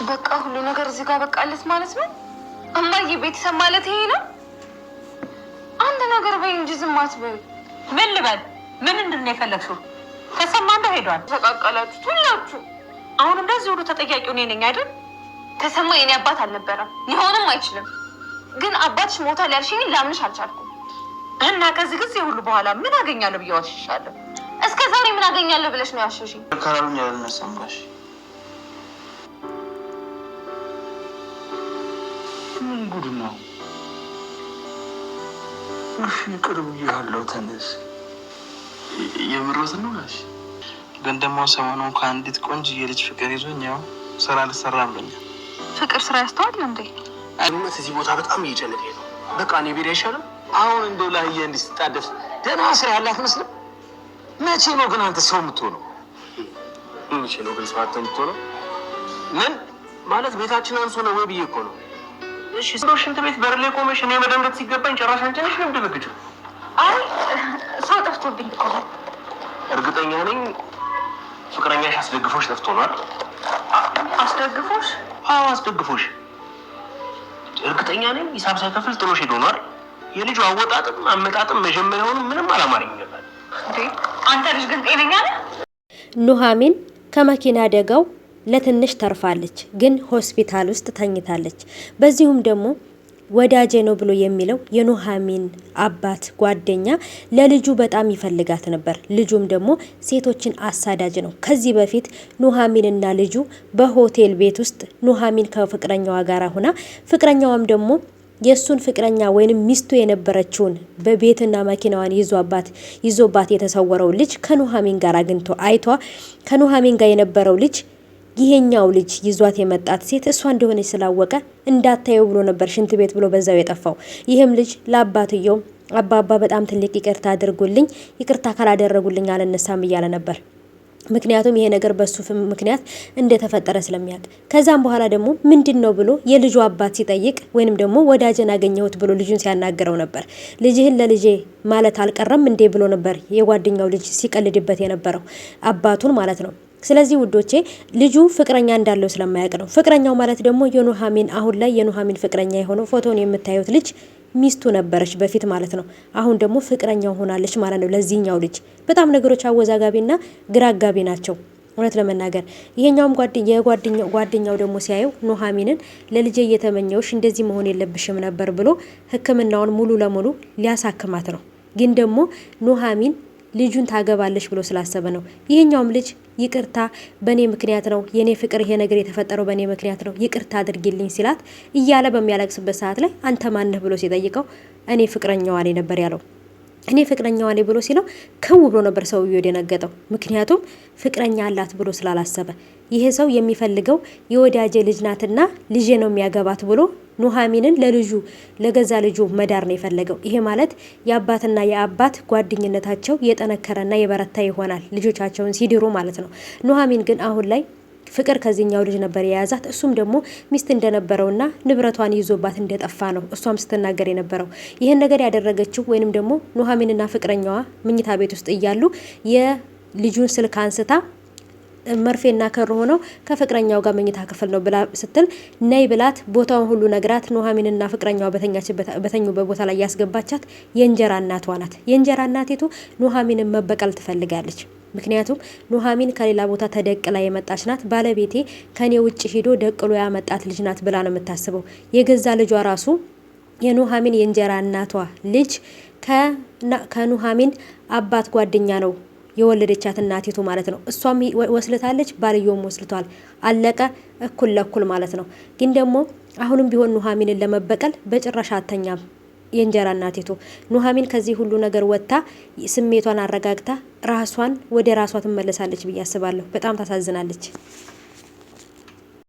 በቃ ሁሉ ነገር እዚህ ጋር በቃለት ማለት ነው። እማዬ ቤተሰብ ማለት ይሄ ነው። አንድ ነገር በይ እንጂ ዝም አትበይ። ምን ልበል? ምን እንድን የፈለግሽው? ተሰማ እንደው ሄዷል። ተቃቀላችሁ ሁላችሁ። አሁን እንደዚህ ሁሉ ተጠያቂው እኔ ነኝ አይደል? ተሰማ የኔ አባት አልነበረም፣ ሊሆንም አይችልም። ግን አባትሽ ሞቷል ያልሽኝ ላምንሽ አልቻልኩም። እና ከዚህ ጊዜ ሁሉ በኋላ ምን አገኛለሁ ብዬ ዋሽሻለሁ? እስከ ዛሬ ምን አገኛለሁ ብለሽ ነው ያሸሽኝ? ካላሉኝ ያልነሳምባሽ ምን ጉድ ነው? እሺ ቅርብ ያለው ተነስ። የምሮት ነው ጋሽ። ግን ደግሞ ሰሞኑን ከአንዲት ቆንጆዬ ልጅ ፍቅር ይዞኝ ያው ስራ ልሰራ ብሎኛል። ፍቅር ስራ ያስተዋል እንዴ? አይነት እዚህ ቦታ በጣም እየጨነቀኝ ነው። በቃ እኔ ቤት አይሻልም? አሁን እንደው ላየ እንዲስጣደፍ ደህና ስራ ያላት መስለም። መቼ ነው ግን አንተ ሰው የምትሆነው? መቼ ነው ግን ሰው የምትሆነው? ምን ማለት ቤታችን አንሶ ነው ወይ ብዬ እኮ ነው። እሺ ሽንት ቤት በር ላይ ቆመሽ እኔ መደንገጥ ሲገባኝ ጭራሽ አንቺ ነሽ ነው የምትደነግጪው? አይ ሰው ጠፍቶብኝ እኮ ነው። እርግጠኛ ነኝ ፍቅረኛሽ አስደግፎሽ ጠፍቶ ነው አይደል? አስደግፎሽ? አዎ አስደግፎሽ። እርግጠኛ ነኝ ሂሳብ ሳይከፍል ጥሎሽ ሄዶ ነው አይደል? የልጁ አወጣጥም አመጣጥም መጀመሪያውኑ ምንም አላማረኝ ነበር። እንዴ አንተ ልጅ ግን ጤነኛ ነህ? ኑሐሚን ከመኪና አደጋው ለትንሽ ተርፋለች፣ ግን ሆስፒታል ውስጥ ተኝታለች። በዚሁም ደግሞ ወዳጄ ነው ብሎ የሚለው የኑሐሚን አባት ጓደኛ ለልጁ በጣም ይፈልጋት ነበር። ልጁም ደግሞ ሴቶችን አሳዳጅ ነው። ከዚህ በፊት ኑሐሚንና ልጁ በሆቴል ቤት ውስጥ ኑሐሚን ከፍቅረኛዋ ጋር ሆና ፍቅረኛዋም ደግሞ የሱን ፍቅረኛ ወይንም ሚስቱ የነበረችውን በቤትና መኪናዋን ይዞባት የተሰወረው ልጅ ከኑሐሚን ጋር አግኝቶ አይቷ ከኑሐሚን ጋር የነበረው ልጅ ይሄኛው ልጅ ይዟት የመጣት ሴት እሷ እንደሆነች ስላወቀ እንዳታየው ብሎ ነበር ሽንት ቤት ብሎ በዛው የጠፋው። ይህም ልጅ ለአባትየው አባባ በጣም ትልቅ ይቅርታ አድርጉልኝ፣ ይቅርታ ካላደረጉልኝ አልነሳም እያለ ነበር። ምክንያቱም ይሄ ነገር በሱ ምክንያት እንደተፈጠረ ስለሚያውቅ። ከዛም በኋላ ደግሞ ምንድነው ብሎ የልጁ አባት ሲጠይቅ ወይንም ደግሞ ወዳጀን አገኘሁት ብሎ ልጁን ሲያናገረው ነበር። ልጅህን ለልጄ ማለት አልቀረም እንዴ ብሎ ነበር የጓደኛው ልጅ ሲቀልድበት የነበረው አባቱን ማለት ነው። ስለዚህ ውዶቼ ልጁ ፍቅረኛ እንዳለው ስለማያውቅ ነው። ፍቅረኛው ማለት ደግሞ የኑሐሚን አሁን ላይ የኑሐሚን ፍቅረኛ የሆነው ፎቶን የምታዩት ልጅ ሚስቱ ነበረች በፊት ማለት ነው። አሁን ደግሞ ፍቅረኛው ሆናለች ማለት ነው ለዚህኛው ልጅ። በጣም ነገሮች አወዛጋቢና ግራጋቢ ናቸው እውነት ለመናገር። ይሄኛውም ጓደኛው ደግሞ ሲያየው ኑሐሚንን ለልጄ እየተመኘውሽ እንደዚህ መሆን የለብሽም ነበር ብሎ ሕክምናውን ሙሉ ለሙሉ ሊያሳክማት ነው። ግን ደግሞ ኑሐሚን ልጁን ታገባለች ብሎ ስላሰበ ነው። ይሄኛውም ልጅ ይቅርታ በኔ ምክንያት ነው የኔ ፍቅር ይሄ ነገር የተፈጠረው በኔ ምክንያት ነው ይቅርታ አድርጊልኝ ሲላት እያለ በሚያለቅስበት ሰዓት ላይ አንተ ማነህ ብሎ ሲጠይቀው እኔ ፍቅረኛዋ ነኝ ነበር ያለው። እኔ ፍቅረኛዋ ነኝ ብሎ ሲለው ከው ብሎ ነበር ሰውዬው የደነገጠው። ምክንያቱም ፍቅረኛ አላት ብሎ ስላላሰበ ይሄ ሰው የሚፈልገው የወዳጄ ልጅ ናትና ልጄ ነው የሚያገባት ብሎ ኑሐሚንን ለገዛ ልጁ መዳር ነው የፈለገው። ይሄ ማለት የአባትና የአባት ጓደኝነታቸው የጠነከረና የበረታ ይሆናል ልጆቻቸውን ሲድሩ ማለት ነው። ኑሐሚን ግን አሁን ላይ ፍቅር ከዚህኛው ልጅ ነበር የያዛት። እሱም ደግሞ ሚስት እንደነበረውና ንብረቷን ይዞባት እንደጠፋ ነው እሷም ስትናገር የነበረው። ይህን ነገር ያደረገችው ወይንም ደግሞ ኑሐሚንና ፍቅረኛዋ መኝታ ቤት ውስጥ እያሉ የልጁን ስልክ አንስታ መርፌና ከር ሆነው ከፍቅረኛው ጋር መኝታ ክፍል ነው ብላ ስትል ነይ ብላት ቦታውን ሁሉ ነግራት ኑሐሚንና ፍቅረኛዋ በተኙበት ቦታ ላይ ያስገባቻት የእንጀራ እናቷ ናት። የእንጀራ እናቲቱ ኑሐሚንን መበቀል ትፈልጋለች። ምክንያቱም ኑሐሚን ከሌላ ቦታ ተደቅላ የመጣች ናት። ባለቤቴ ከኔ ውጭ ሄዶ ደቅሎ ያመጣት ልጅ ናት ብላ ነው የምታስበው። የገዛ ልጇ ራሱ የኑሐሚን የእንጀራ እናቷ ልጅ ከኑሐሚን አባት ጓደኛ ነው የወለደቻት እናቲቱ ማለት ነው። እሷም ወስልታለች፣ ባልየውም ወስልቷል። አለቀ እኩል ለኩል ማለት ነው። ግን ደግሞ አሁንም ቢሆን ኑሐሚንን ለመበቀል በጭራሽ አተኛም የእንጀራ እናቲቱ። ኑሐሚን ከዚህ ሁሉ ነገር ወጥታ ስሜቷን አረጋግታ ራሷን ወደ ራሷ ትመለሳለች ብዬ አስባለሁ። በጣም ታሳዝናለች።